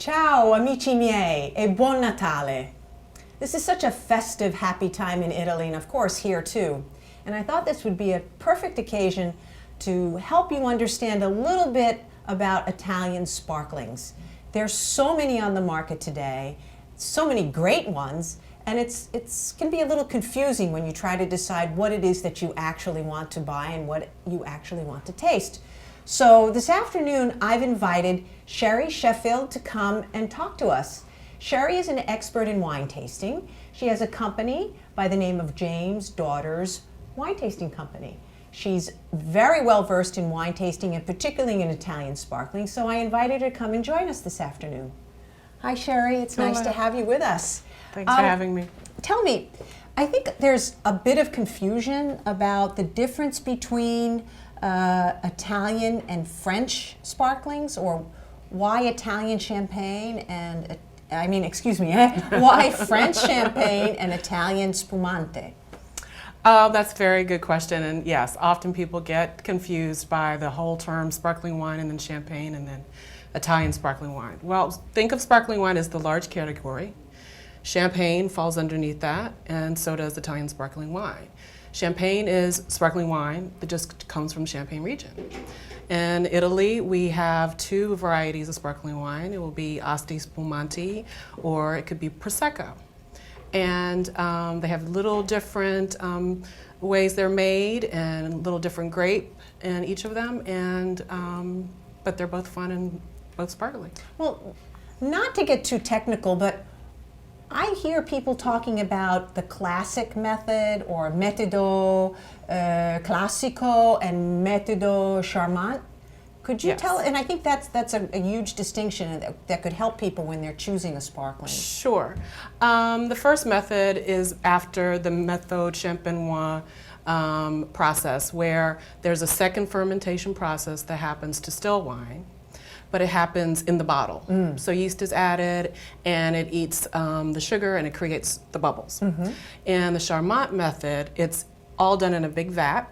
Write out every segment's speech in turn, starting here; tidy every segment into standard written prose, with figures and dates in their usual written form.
Ciao amici miei e buon Natale. This is such a festive, happy time in Italy and of course here too. And I thought this would be a perfect occasion to help you understand a little bit about Italian sparklings. There's so many on the market today, so many great ones, and it can be a little confusing when you try to decide what it is that you actually want to buy and what you actually want to taste. So this afternoon I've invited Shari Sheffield to come and talk to us. Shari is an expert in wine tasting. She has a company by the name of James Daughters Wine Tasting Company. She's very well versed in wine tasting and particularly in Italian sparkling, so I invited her to come and join us this afternoon. Hi Shari, it's nice to have you with us. Thanks for having me. Tell me, I think there's a bit of confusion about the difference between Italian and French sparklings, or why Italian champagne and, why French champagne and Italian spumante? That's a very good question, and yes, often people get confused by the whole term sparkling wine and then champagne and then Italian sparkling wine. Well, think of sparkling wine as the large category. Champagne falls underneath that, and so does Italian sparkling wine. Champagne is sparkling wine that just comes from the Champagne region. In Italy, we have two varieties of sparkling wine. It will be Asti Spumante, or it could be Prosecco. And they have little different ways they're made and little different grape in each of them, and but they're both fun and both sparkling. Well, not to get too technical, but I hear people talking about the classic method or metodo classico and metodo charmant. Could you tell? And I think that's a huge distinction that could help people when they're choosing a sparkling. Sure. The first method is after the méthode champenoise process, where there's a second fermentation process that happens to still wine, but it happens in the bottle. So yeast is added, and it eats the sugar, and it creates the bubbles. In the Charmant method, it's all done in a big vat,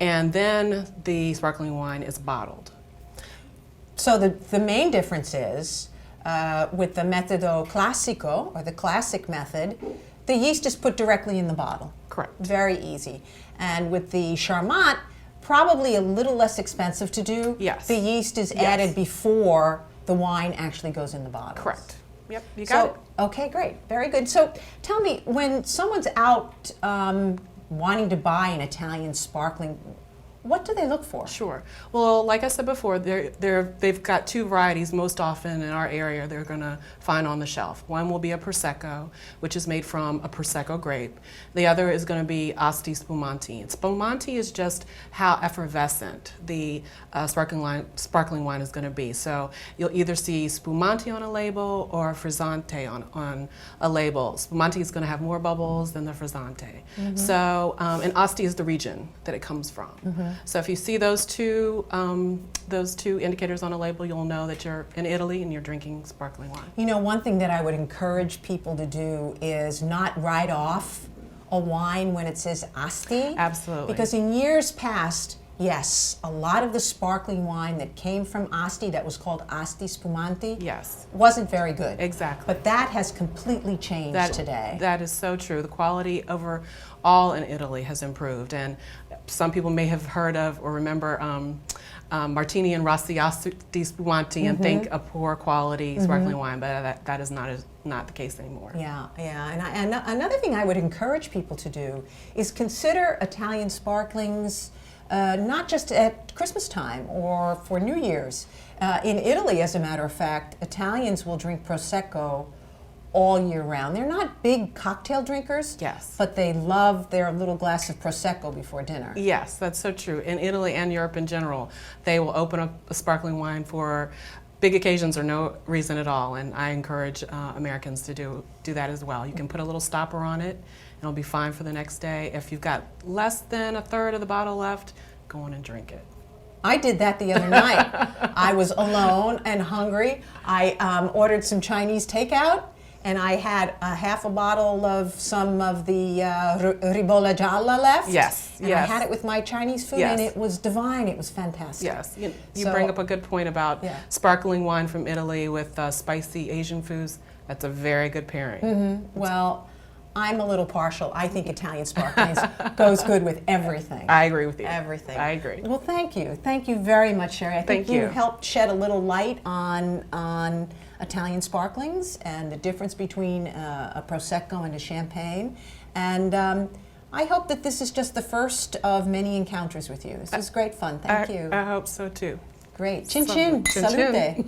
and then the sparkling wine is bottled. So the main difference is, with the metodo classico, or the classic method, the yeast is put directly in the bottle. Correct. Very easy. And with the Charmant, probably a little less expensive to do. Yes. The yeast is added before the wine actually goes in the bottle. Correct. Yep, you got it. Okay, great. Very good. So tell me, when someone's out wanting to buy an Italian sparkling, what do they look for? Sure. Well, like I said before, they've got two varieties most often in our area they're going to find on the shelf. One will be a Prosecco, which is made from a Prosecco grape. The other is going to be Asti Spumante. Spumante is just how effervescent the sparkling wine is going to be. So you'll either see Spumante on a label or Frizzante on a label. Spumante is going to have more bubbles than the Frizzante. So, and Asti is the region that it comes from. So if you see those two indicators on a label, you'll know that you're in Italy and you're drinking sparkling wine. You know, one thing that I would encourage people to do is not write off a wine when it says Asti. Absolutely. Because in years past, yes, a lot of the sparkling wine that came from Asti, that was called Asti Spumante, wasn't very good. Exactly. But that has completely changed today. That is so true. The quality overall in Italy has improved, and some people may have heard of or remember Martini and Rossi di Spumante and think a poor quality sparkling wine, but that is not the case anymore. Yeah. And another thing I would encourage people to do is consider Italian sparklings not just at Christmas time or for New Year's. In Italy, as a matter of fact, Italians will drink Prosecco all year round. They're not big cocktail drinkers, but they love their little glass of Prosecco before dinner. Yes, that's so true. In Italy and Europe in general, they will open up a sparkling wine for big occasions or no reason at all, and I encourage Americans to do that as well. You can put a little stopper on it, and it'll be fine for the next day. If you've got less than a third of the bottle left, go on and drink it. I did that the other night. I was alone and hungry. I ordered some Chinese takeout, and I had a half a bottle of some of the ribolla gialla left. Yes, and yes. I had it with my Chinese food, Yes. and it was divine. It was fantastic. Yes, you So- bring up a good point about Yeah. sparkling wine from Italy with spicy Asian foods. That's a very good pairing. Well, I'm a little partial. I think Italian sparkling goes good with everything. I agree with you. Everything. I agree. Well, thank you. Thank you very much, Shari. I think Thank you. helped shed a little light on Italian sparklings and the difference between a Prosecco and a Champagne. And I hope that this is just the first of many encounters with you. This was great fun. Thank you. I hope so too. Great. Chin chin. Chin chin. Salute.